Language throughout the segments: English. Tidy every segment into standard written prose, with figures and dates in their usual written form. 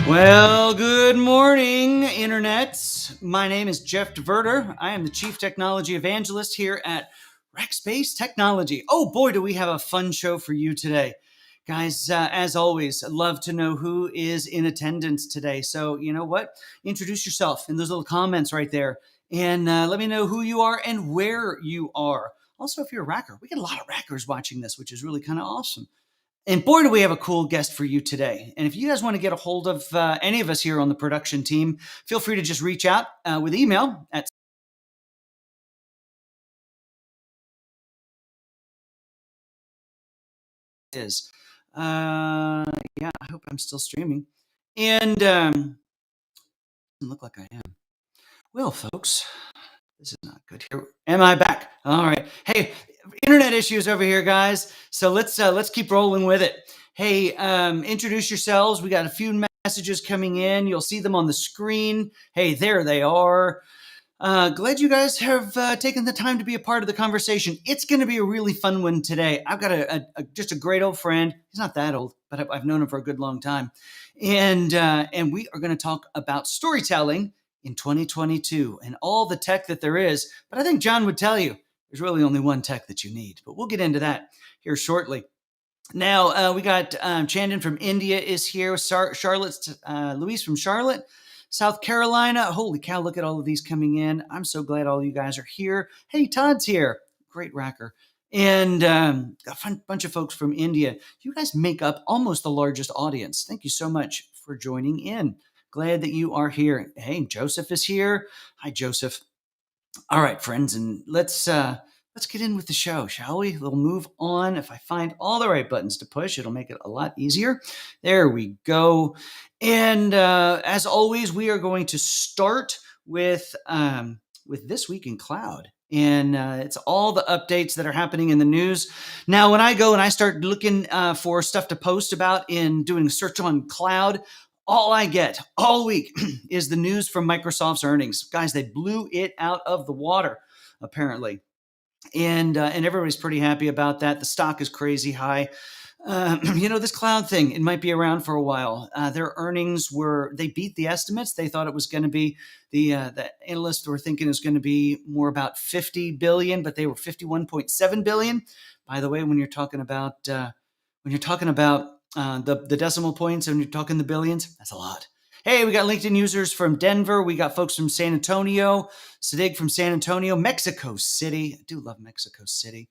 Well, good morning, internets. My name is Jeff DeVerter. I am the Chief Technology Evangelist here at Rackspace Technology. Oh boy, do we have a fun show for you today. Guys, as always, I'd love to know who is in attendance today. So, you know what? Introduce yourself in those little comments right there and let me know who you are and where you are. Also, if you're a racker, we get a lot of rackers watching this, which is really kind of awesome. And boy, do we have a cool guest for you today. And if you guys want to get a hold of any of us here on the production team, feel free to just reach out with email at is. Yeah, I hope I'm still streaming. And doesn't look like I am. Well, folks, this is not good here. Am I back? All right. Hey, internet issues over here, guys. So let's keep rolling with it. Hey, introduce yourselves. We got a few messages coming in. You'll see them on the screen. Hey, there they are. Glad you guys have taken the time to be a part of the conversation. It's going to be a really fun one today. I've got just a great old friend. He's not that old, but I've known him for a good long time, and we are going to talk about storytelling in 2022 and all the tech that there is. But I think John would tell you there's really only one tech that you need. But we'll get into that here shortly. Now we got Chandon from India is here. Charlotte's Luis from Charlotte. South Carolina. Holy cow, look at all of these coming in. I'm so glad all you guys are here. Hey, Todd's here. Great racker. And a bunch of folks from India. You guys make up almost the largest audience. Thank you so much for joining in. Glad that you are here. Hey, Joseph is here. Hi, Joseph. All right, friends, and let's get in with the show, shall we? We'll move on. If I find all the right buttons to push, it'll make it a lot easier. There we go. And as always, we are going to start with This Week in Cloud. And it's all the updates that are happening in the news. Now, when I go and I start looking for stuff to post about in doing a search on cloud, all I get all week is the news from Microsoft's earnings. Guys, they blew it out of the water, apparently. And everybody's pretty happy about that. The stock is crazy high. This cloud thing, it might be around for a while. Their earnings they beat the estimates. They thought it was going to be, the analysts were thinking it was going to be more about 50 billion, but they were 51.7 billion. By the way, when you're talking about, the decimal points and you're talking the billions, that's a lot. Hey, we got LinkedIn users from Denver. We got folks from San Antonio. Sadig from San Antonio. Mexico City. I do love Mexico City.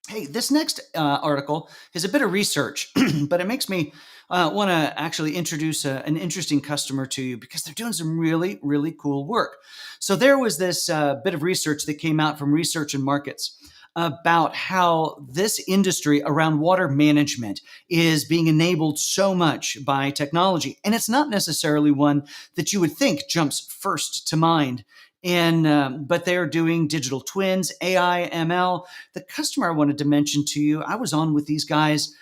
Hey, this next article is a bit of research, but it makes me want to actually introduce an interesting customer to you because they're doing some really, really cool work. So there was this bit of research that came out from Research and Markets about how this industry around water management is being enabled so much by technology. And it's not necessarily one that you would think jumps first to mind. But they're doing digital twins, AI, ML. The customer I wanted to mention to you, I was on with these guys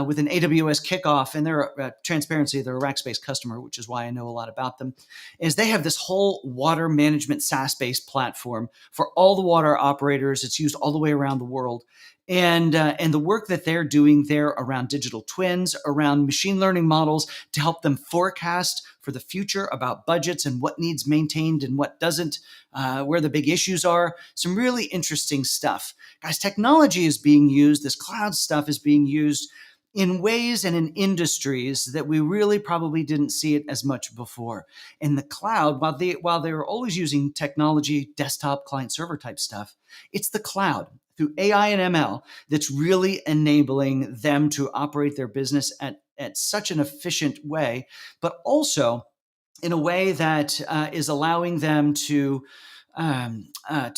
with an AWS kickoff, and they're transparency, they're a Rackspace customer, which is why I know a lot about them, is they have this whole water management SaaS-based platform for all the water operators. It's used all the way around the world. And the work that they're doing there around digital twins, around machine learning models to help them forecast for the future about budgets and what needs maintained and what doesn't, where the big issues are. Some really interesting stuff. Guys, technology is being used, this cloud stuff is being used in ways and in industries that we really probably didn't see it as much before. In the cloud, while they were always using technology, desktop, client server type stuff, it's the cloud through AI and ML that's really enabling them to operate their business at such an efficient way, but also in a way that is allowing them to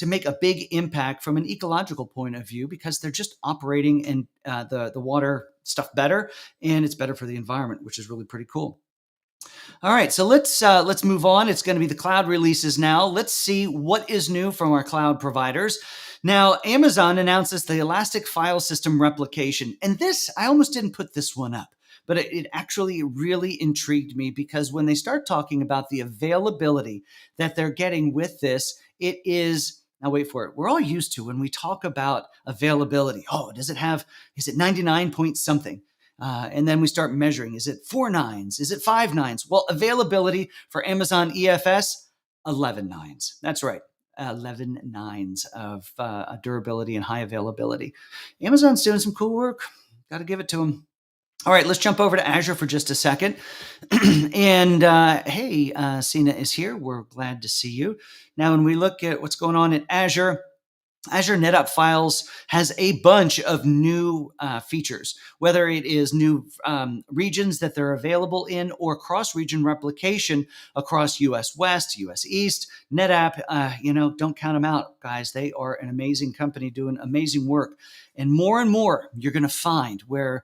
make a big impact from an ecological point of view because they're just operating in the water stuff better, and it's better for the environment, which is really pretty cool. All right, so let's move on. It's going to be the cloud releases now. Let's see what is new from our cloud providers. Now, Amazon announces the Elastic File System Replication, and this, I almost didn't put this one up, but it actually really intrigued me because when they start talking about the availability that they're getting with this, it is, now wait for it, we're all used to when we talk about availability. Oh, is it 99 point something? And then we start measuring. Is it 4 nines? Is it 5 nines? Well, availability for Amazon EFS, 11 nines. That's right. 11 nines of durability and high availability. Amazon's doing some cool work. Got to give it to them. All right, let's jump over to Azure for just a second. And hey, Sina is here. We're glad to see you. Now, when we look at what's going on in Azure NetApp Files has a bunch of new features, whether it is new regions that they're available in or cross-region replication across US West, US East. NetApp, don't count them out, guys. They are an amazing company doing amazing work. And more you're going to find where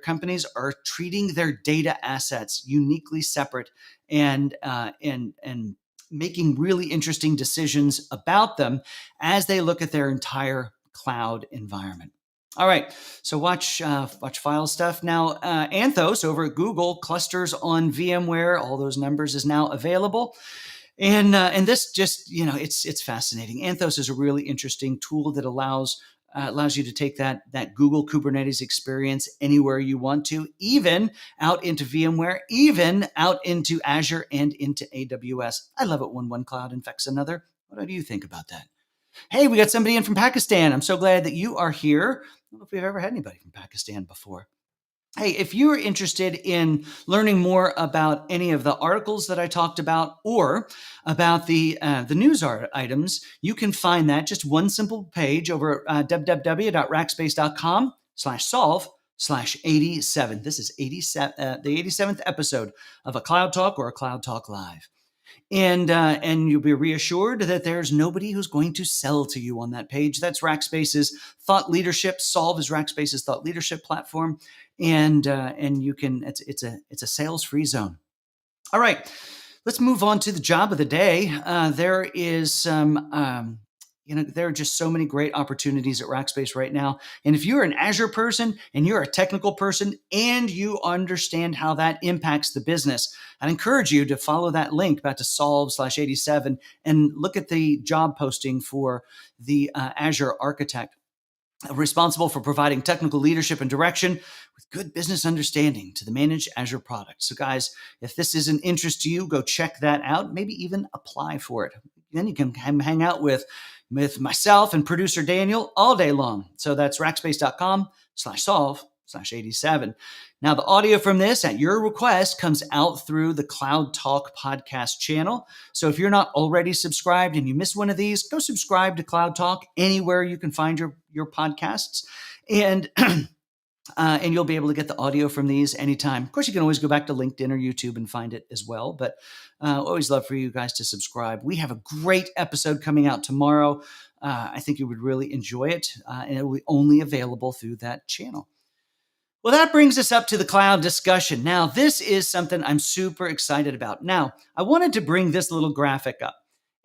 companies are treating their data assets uniquely separate and making really interesting decisions about them as they look at their entire cloud environment. All right, so watch file stuff. Now, Anthos over at Google clusters on VMware. All those numbers is now available. And this just, it's fascinating. Anthos is a really interesting tool that allows you to take that Google Kubernetes experience anywhere you want to, even out into VMware, even out into Azure and into AWS. I love it when one cloud infects another. What do you think about that? Hey, we got somebody in from Pakistan. I'm so glad that you are here. I don't know if we've ever had anybody from Pakistan before. Hey, if you're interested in learning more about any of the articles that I talked about or about the news items, you can find that just one simple page over at www.rackspace.com/solve/87. This is the 87th episode of a Cloud Talk or a Cloud Talk Live. And you'll be reassured that there's nobody who's going to sell to you on that page. That's Rackspace's thought leadership. Solve is Rackspace's thought leadership platform, and you can. It's a sales-free zone. All right, let's move on to the job of the day. There is some. There are just so many great opportunities at Rackspace right now. And if you're an Azure person and you're a technical person and you understand how that impacts the business, I'd encourage you to follow that link back to solve/87 and look at the job posting for the Azure architect responsible for providing technical leadership and direction with good business understanding to the managed Azure product. So guys, if this is an interest to you, go check that out, maybe even apply for it. Then you can hang out with myself and producer Daniel all day long. So that's rackspace.com/solve/87. Now, the audio from this at your request comes out through the Cloud Talk podcast channel. So if you're not already subscribed and you miss one of these, go subscribe to Cloud Talk anywhere you can find your podcasts. And and you'll be able to get the audio from these anytime. Of course, you can always go back to LinkedIn or YouTube and find it as well. But always love for you guys to subscribe. We have a great episode coming out tomorrow. I think you would really enjoy it. And it will be only available through that channel. Well, that brings us up to the cloud discussion. Now, this is something I'm super excited about. Now, I wanted to bring this little graphic up.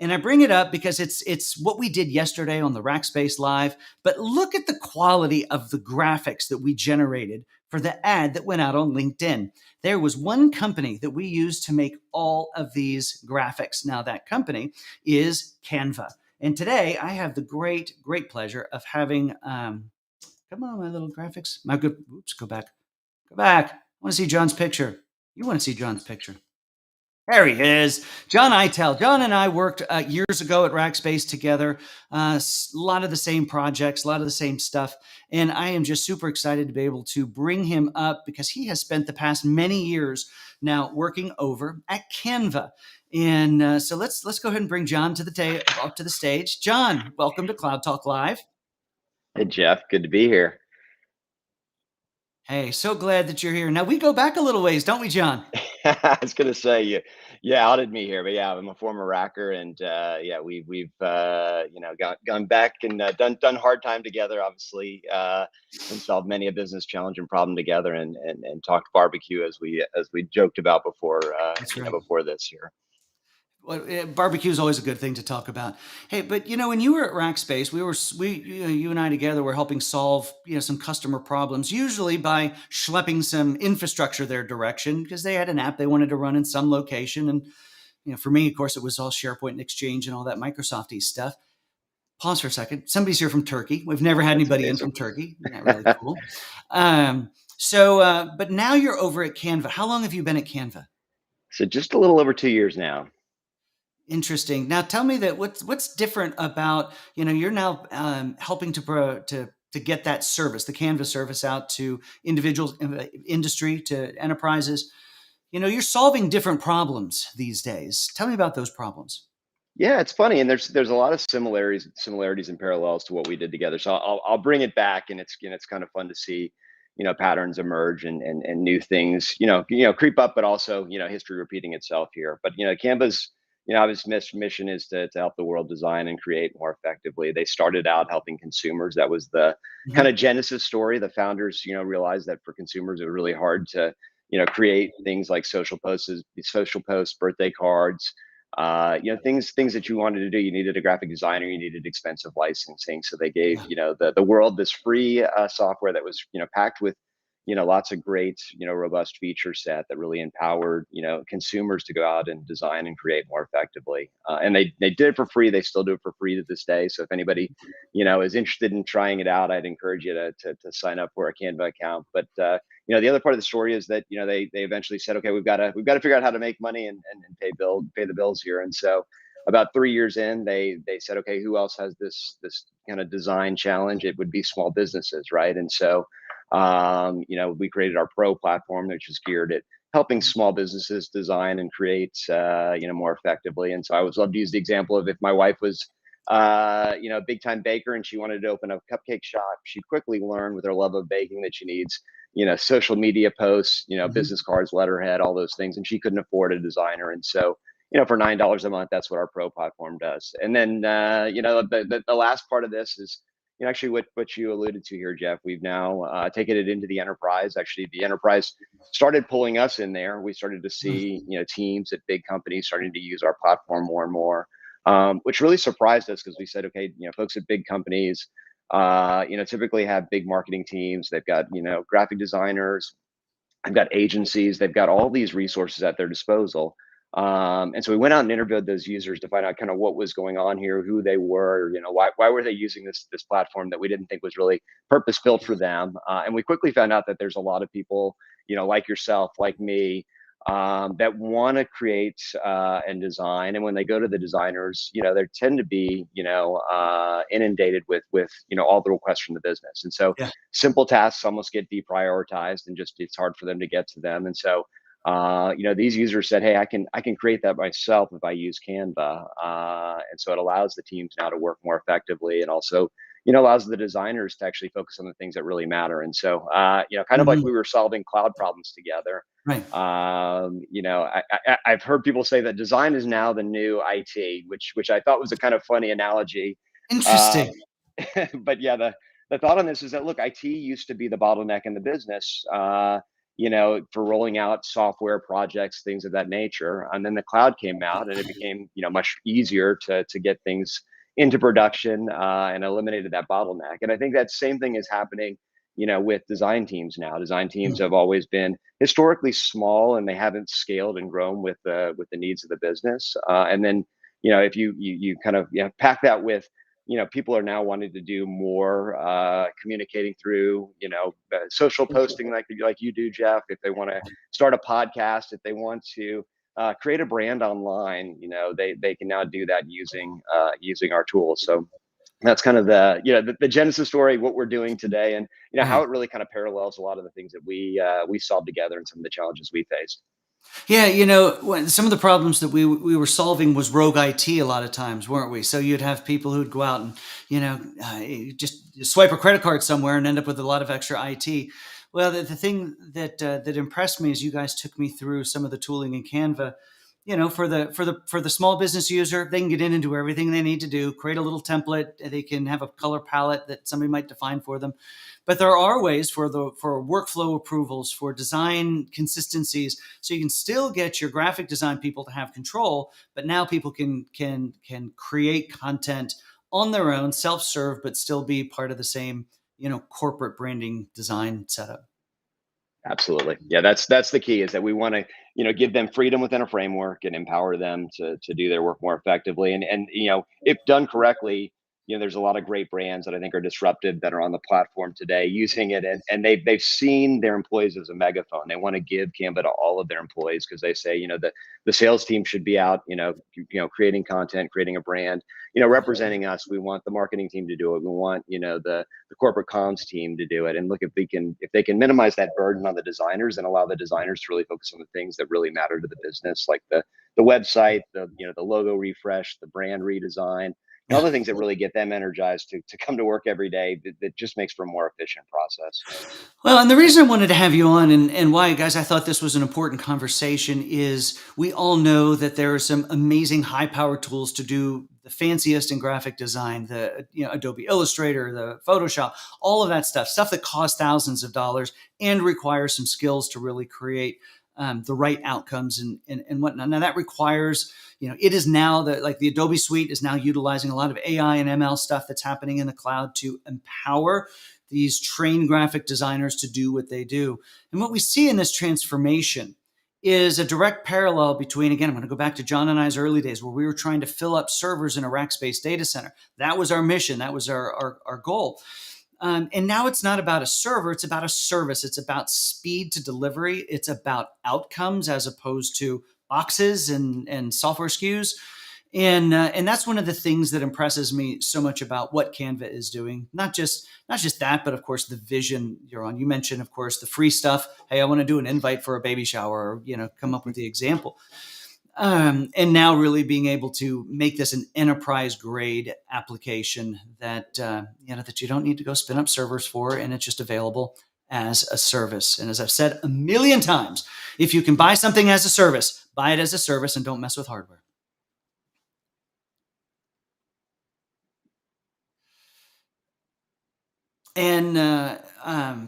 And I bring it up because it's what we did yesterday on the Rackspace Live. But look at the quality of the graphics that we generated for the ad that went out on LinkedIn. There was one company that we used to make all of these graphics. Now, that company is Canva. And today I have the great pleasure of having, come on, my little graphics. Go back. I want to see John's picture. You want to see John's picture. There he is, John Eitel. John and I worked years ago at Rackspace together. A lot of the same projects, a lot of the same stuff. And I am just super excited to be able to bring him up because he has spent the past many years now working over at Canva. And so let's go ahead and bring John up to the stage. John, welcome to Cloud Talk Live. Hey, Jeff. Good to be here. Hey, so glad that you're here. Now, we go back a little ways, don't we, John? I was going to say, you outed me here, but yeah, I'm a former racker, and we've gone back and done hard time together, obviously, and solved many a business challenge and problem together, and talked barbecue as we joked about before, before this year. Well, barbecue is always a good thing to talk about. Hey, but when you were at Rackspace, you and I together were helping solve some customer problems, usually by schlepping some infrastructure their direction because they had an app they wanted to run in some location. And for me, of course, it was all SharePoint and Exchange and all that Microsoft-y stuff. Pause for a second. Somebody's here from Turkey. We've never had anybody in from Turkey. Isn't that really cool? So, but now you're over at Canva. How long have you been at Canva? So just a little over 2 years now. Interesting. Now, tell me that what's different about, you're now helping to get that service, the Canva service, out to individuals, industry, to enterprises. You're solving different problems these days. Tell me about those problems. Yeah, it's funny, and there's a lot of similarities and parallels to what we did together. So I'll bring it back, and it's kind of fun to see, patterns emerge and new things, creep up, but also history repeating itself here. But Canva's obvious mission is to help the world design and create more effectively. They started out helping consumers. That was the kind Mhm. of genesis story. The founders realized that for consumers it was really hard to create these social posts, birthday cards, things that you wanted to do. You needed a graphic designer, you needed expensive licensing. So they gave Yeah. the world this free software that was packed with lots of great robust feature set that really empowered consumers to go out and design and create more effectively. And they did it for free. They still do it for free to this day. So if anybody is interested in trying it out, I'd encourage you to sign up for a Canva account. But the other part of the story is that they eventually said, okay, we've got to figure out how to make money and pay the bills here. And so about 3 years in, they said, okay, who else has this kind of design challenge? It would be small businesses, right? And so we created our pro platform, which is geared at helping small businesses design and create more effectively. And so I always love to use the example of, if my wife was a big time baker and she wanted to open a cupcake shop, she quickly learned with her love of baking that she needs social media posts, Mhm. business cards, letterhead, all those things, and she couldn't afford a designer. And so for $9 a month, that's what our pro platform does. And then the last part of this is actually what you alluded to here, Jeff. We've now taken it into the enterprise. Actually, the enterprise started pulling us in there. We started to Mm. see teams at big companies starting to use our platform more and more, which really surprised us, because we said, okay, folks at big companies typically have big marketing teams. They've got graphic designers, they've got agencies, they've got all these resources at their disposal. And so we went out and interviewed those users to find out kind of what was going on here, who they were, why were they using this platform that we didn't think was really purpose built for them. And we quickly found out that there's a lot of people, like yourself, like me, that want to create and design. And when they go to the designers, they tend to be, inundated with all the requests from the business. And so Yeah. simple tasks almost get deprioritized, and just it's hard for them to get to them. And so these users said, hey, I can create that myself if I use Canva. And so it allows the teams now to work more effectively, and also allows the designers to actually focus on the things that really matter. And so kind of like Mhm. we were solving cloud problems together. Right. I've heard people say that design is now the new IT, which I thought was a kind of funny analogy. Uh, Interesting. but yeah, the thought on this is that, look, IT used to be the bottleneck in the business, for rolling out software projects, things of that nature. And then the cloud came out, and it became, much easier to get things into production, and eliminated that bottleneck. And I think that same thing is happening, with design teams now. Design teams Mm. have always been historically small, and they haven't scaled and grown with the needs of the business. And then, if you kind of pack that with people are now wanting to do more communicating through, social posting, like you do, Jeff. If they want to start a podcast, if they want to create a brand online, they can now do that using our tools. So that's kind of the genesis story, what we're doing today, and how Right. it really kind of parallels a lot of the things that we solved together, and some of the challenges we faced. Yeah, when some of the problems that we were solving was rogue IT a lot of times, weren't we? So you'd have people who'd go out and just swipe a credit card somewhere and end up with a lot of extra IT. Well, the thing that impressed me is you guys took me through some of the tooling in Canva. For the small business user, they can get in and do everything they need to do. Create a little template. They can have a color palette that somebody might define for them. But there are ways for workflow approvals, for design consistencies, so you can still get your graphic design people to have control, but now people can create content on their own, self-serve, but still be part of the same, corporate branding design setup. Absolutely. Yeah, that's the key, is that we want to, give them freedom within a framework and empower them to do their work more effectively. And if done correctly, there's a lot of great brands that I think are disruptive that are on the platform today using it, and they've seen their employees as a megaphone. They want to give Canva to all of their employees because they say, the sales team should be out, creating content, creating a brand, representing us. We want the marketing team to do it. We want, the corporate comms team to do it. And look, if they can minimize that burden on the designers and allow the designers to really focus on the things that really matter to the business, like the website, the logo refresh, the brand redesign, and all the things that really get them energized to come to work every day, that just makes for a more efficient process. Well, and the reason I wanted to have you on, and why, guys, I thought this was an important conversation is we all know that there are some amazing high power tools to do the fanciest in graphic design, the Adobe Illustrator, the Photoshop, all of that stuff that costs thousands of dollars and requires some skills to really create the right outcomes and whatnot. Now that requires, it is now that, like, the Adobe suite is now utilizing a lot of AI and ML stuff that's happening in the cloud to empower these trained graphic designers to do what they do. And what we see in this transformation is a direct parallel between, again, I'm going to go back to John and I's early days where we were trying to fill up servers in a rack-based data center. That was our mission. That was our goal. And now it's not about a server, it's about a service. It's about speed to delivery. It's about outcomes as opposed to boxes and software SKUs. And that's one of the things that impresses me so much about what Canva is doing. Not just that, but of course the vision you're on. You mentioned, of course, the free stuff. Hey, I want to do an invite for a baby shower, or come up with the example. And now really being able to make this an enterprise grade application that that you don't need to go spin up servers for, and it's just available as a service. And as I've said a million times, if you can buy something as a service, buy it as a service and don't mess with hardware. And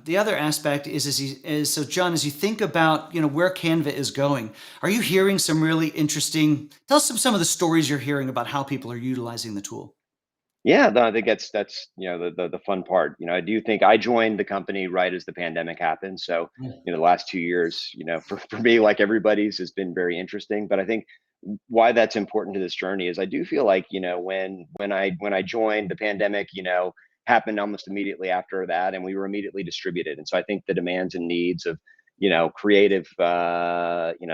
the other aspect is so John, as you think about where Canva is going, are you hearing some really interesting? Tell us some of the stories you're hearing about how people are utilizing the tool. Yeah, no, I think that's the fun part. I do think I joined the company right as the pandemic happened. So, Mm. the last 2 years, for me, like everybody's, has been very interesting. But I think why that's important to this journey is I do feel like, when I joined, the pandemic, happened almost immediately after that, and we were immediately distributed. And so I think the demands and needs of creative,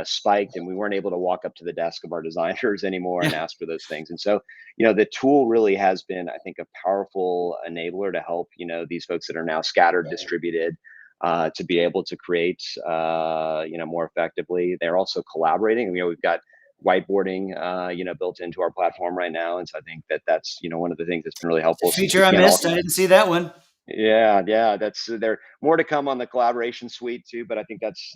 spiked, and we weren't able to walk up to the desk of our designers anymore and Yeah. ask for those things. And so, the tool really has been, I think, a powerful enabler to help, these folks that are now scattered, distributed, to be able to create, more effectively. They're also collaborating. We've got whiteboarding, built into our platform right now. And so I think that's, one of the things that's been really helpful, since we Feature I can't all. missed. I didn't see that one. Yeah, that's there more to come on the collaboration suite too. But I think that's,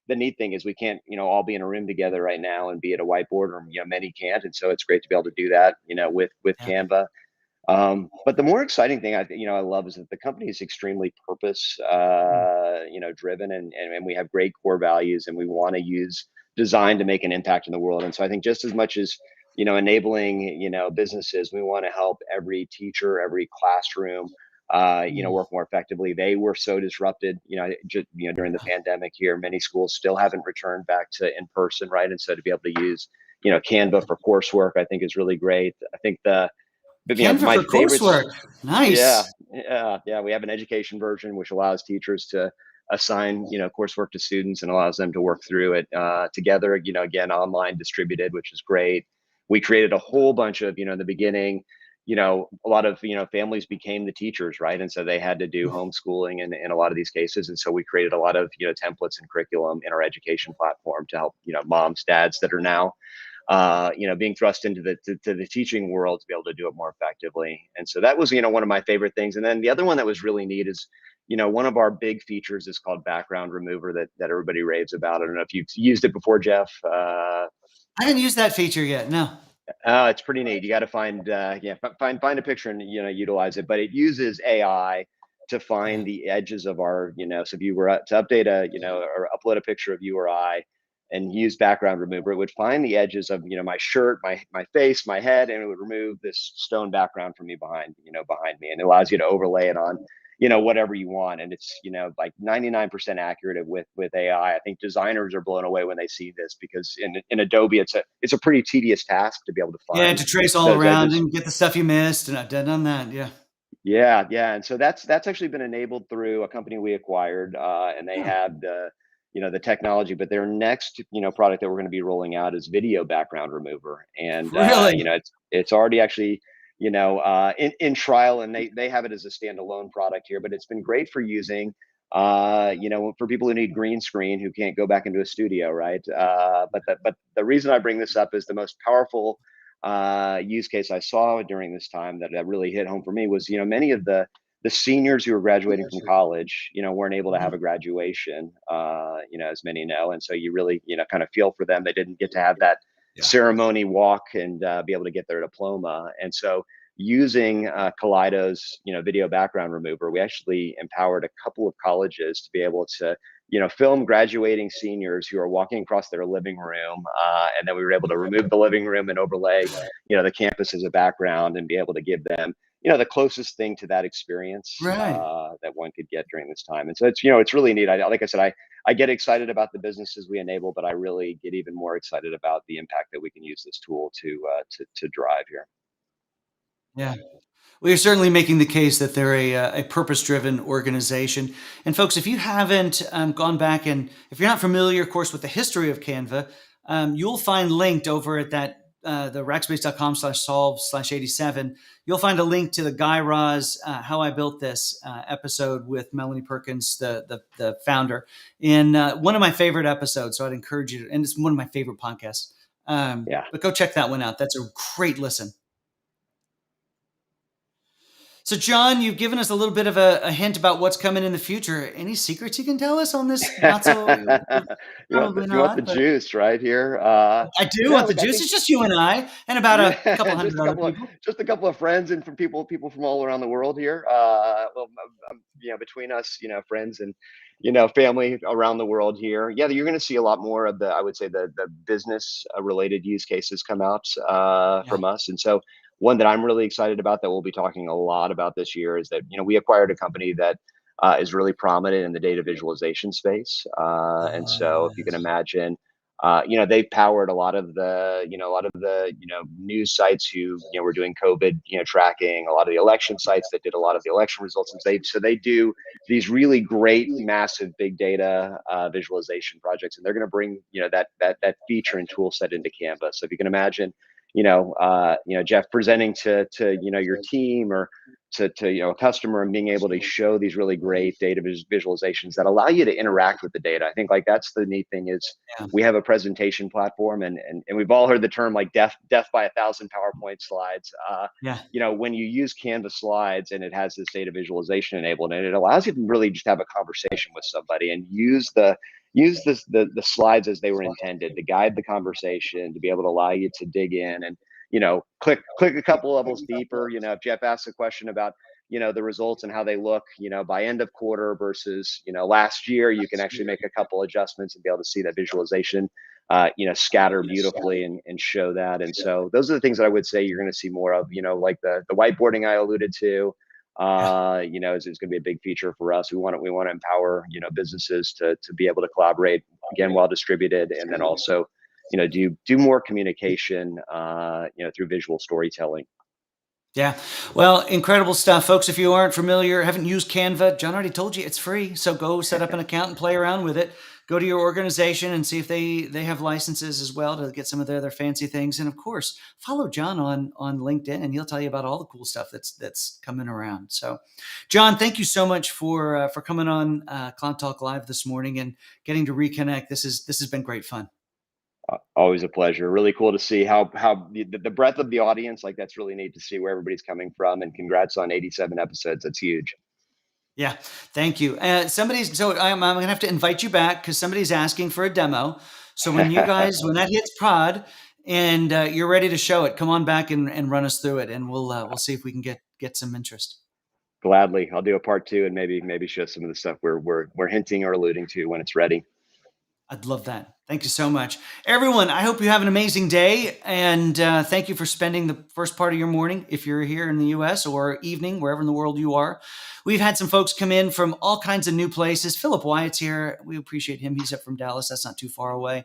the neat thing is we can't, all be in a room together right now and be at a whiteboard, or many can't. And so it's great to be able to do that, with Yeah. Canva. But the more exciting thing I love is that the company is extremely purpose, Mm. driven, and we have great core values, and we want to use design to make an impact in the world. And so I think just as much as, enabling, businesses, we want to help every teacher, every classroom, Mm. work more effectively. They were so disrupted, just, during the pandemic here. Many schools still haven't returned back to in person, right? And so to be able to use, Canva for coursework, I think is really great. I think but Canva my for favorites. coursework. Yeah, Nice. yeah. We have an education version which allows teachers to assign, coursework to students, and allows them to work through it, together. Again, online, distributed, which is great. We created a whole bunch of, in the beginning, a lot of, families became the teachers, right? And so they had to do Mm. homeschooling in a lot of these cases. And so we created a lot of, templates and curriculum in our education platform to help, moms, dads that are now, being thrust into to the teaching world, to be able to do it more effectively. And so that was, one of my favorite things. And then the other one that was really neat is, one of our big features is called background remover, that everybody raves about. I don't know if you've used it before, Jeff. I didn't use that feature yet. No. It's pretty neat. You got to find, find a picture and, utilize it. But it uses AI to Yeah. find the edges of our, so if you were to update a, or upload a picture of you or I, and use background remover, it would find the edges of, my shirt, my face, my head, and it would remove this stone background from me behind me, and it allows you to overlay it on, whatever you want. And it's, like 99% accurate with AI. I think designers are blown away when they see this, because in Adobe, it's a pretty tedious task to be able to Yeah, find to trace all those around edges. and get the stuff you missed, and I've done that. Yeah. Yeah, yeah, and so that's actually been enabled through a company we acquired, and they Oh, have the technology. But their next, product that we're going to be rolling out is video background remover, and really? it's already actually, in trial, and they have it as a standalone product here. But it's been great for using, for people who need green screen, who can't go back into a studio, right? But the reason I bring this up is the most powerful use case I saw during this time that really hit home for me was, many of the seniors who were graduating from college, weren't able to have Mhm. a graduation, as many know. And so you really, kind of feel for them. They didn't get to have that Yeah. ceremony walk and be able to get their diploma. And so using Kaleido's, video background remover, we actually empowered a couple of colleges to be able to, film graduating seniors who are walking across their living room, and then we were able to remove the living room and overlay, the campus as a background, and be able to give them, the closest thing to that experience Right. that one could get during this time. And so it's really neat. Like I said, I get excited about the businesses we enable, but I really get even more excited about the impact that we can use this tool to drive here. Yeah. Well, you're certainly making the case that they're a purpose-driven organization. And folks, if you haven't gone back, and if you're not familiar, of course, with the history of Canva, you'll find linked over at that the rackspace.com/solve/87. You'll find a link to the Guy Raz "How I Built This" episode with Melanie Perkins, the founder, in one of my favorite episodes. So I'd encourage you, and it's one of my favorite podcasts. Yeah. But go check that one out. That's a great listen. So, John, you've given us a little bit of a hint about what's coming in the future. Any secrets you can tell us on this? Not so, probably You want the not, but juice right here? I do No, want the look, I juice. think, It's just you and I, and about a couple yeah, hundred other people. just a couple of friends, and from people from all around the world here. Well, between us, friends and family around the world here. Yeah, you're going to see a lot more of I would say, the business related use cases come out Yeah, from us. And so one that I'm really excited about, that we'll be talking a lot about this year, is that we acquired a company that is really prominent in the data visualization space. And so if you can yes. imagine, they've powered a lot of the, news sites who, were doing COVID, tracking, a lot of the election sites that did a lot of the election results. And they do these really great, massive big data visualization projects, and they're going to bring, that feature and tool set into Canva. So if you can imagine, Jeff presenting to your team, or to a customer, and being able to show these really great data visualizations that allow you to interact with the data. I think, like, that's the neat thing is Yeah, we have a presentation platform, and we've all heard the term, like, death by 1,000 PowerPoint slides. yeah, When you use Canva slides and it has this data visualization enabled, and it allows you to really just have a conversation with somebody and use the slides as they were intended to guide the conversation, to be able to allow you to dig in and click a couple levels deeper. If Jeff asks a question about the results and how they look by end of quarter versus last year, you can actually make a couple adjustments and be able to see that visualization scatter beautifully, and show that. And so those are the things that I would say you're going to see more of, like the whiteboarding I alluded to. yeah. Is going to be a big feature for us. We want to empower businesses to be able to collaborate, again, well distributed, and then also do more communication through visual storytelling. Yeah. Well, incredible stuff, folks. If you aren't familiar, haven't used Canva, John already told you it's free. So go set up an account and play around with it. Go to your organization and see if they have licenses as well to get some of their fancy things. And of course, follow John on LinkedIn, and he'll tell you about all the cool stuff that's coming around. So, John, thank you so much for coming on Cloud Talk Live this morning and getting to reconnect. This has been great fun. Always a pleasure. Really cool to see how the breadth of the audience. Like, that's really neat to see where everybody's coming from. And congrats on 87 episodes. That's huge. Yeah, thank you. I'm gonna have to invite you back because somebody's asking for a demo. So when that hits prod and you're ready to show it, come on back and run us through it, and we'll see if we can get some interest. Gladly, I'll do a part two, and maybe show some of the stuff we're hinting or alluding to when it's ready. I'd love that. Thank you so much. Everyone, I hope you have an amazing day. And thank you for spending the first part of your morning, if you're here in the US, or evening, wherever in the world you are. We've had some folks come in from all kinds of new places. Philip Wyatt's here. We appreciate him. He's up from Dallas. That's not too far away.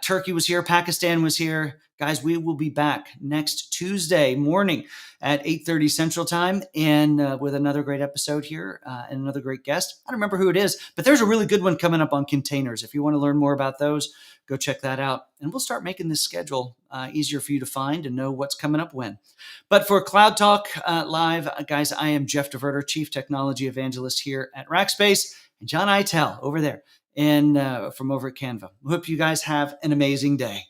Turkey was here. Pakistan was here. Guys, we will be back next Tuesday morning at 8:30 Central Time, and with another great episode here and another great guest. I don't remember who it is, but there's a really good one coming up on containers. If you want to learn more about those, go check that out. And we'll start making this schedule easier for you to find and know what's coming up when. But for Cloud Talk Live, guys, I am Jeff DeVerter, Chief Technology Evangelist here at Rackspace, and John Eitel over there and from over at Canva. Hope you guys have an amazing day.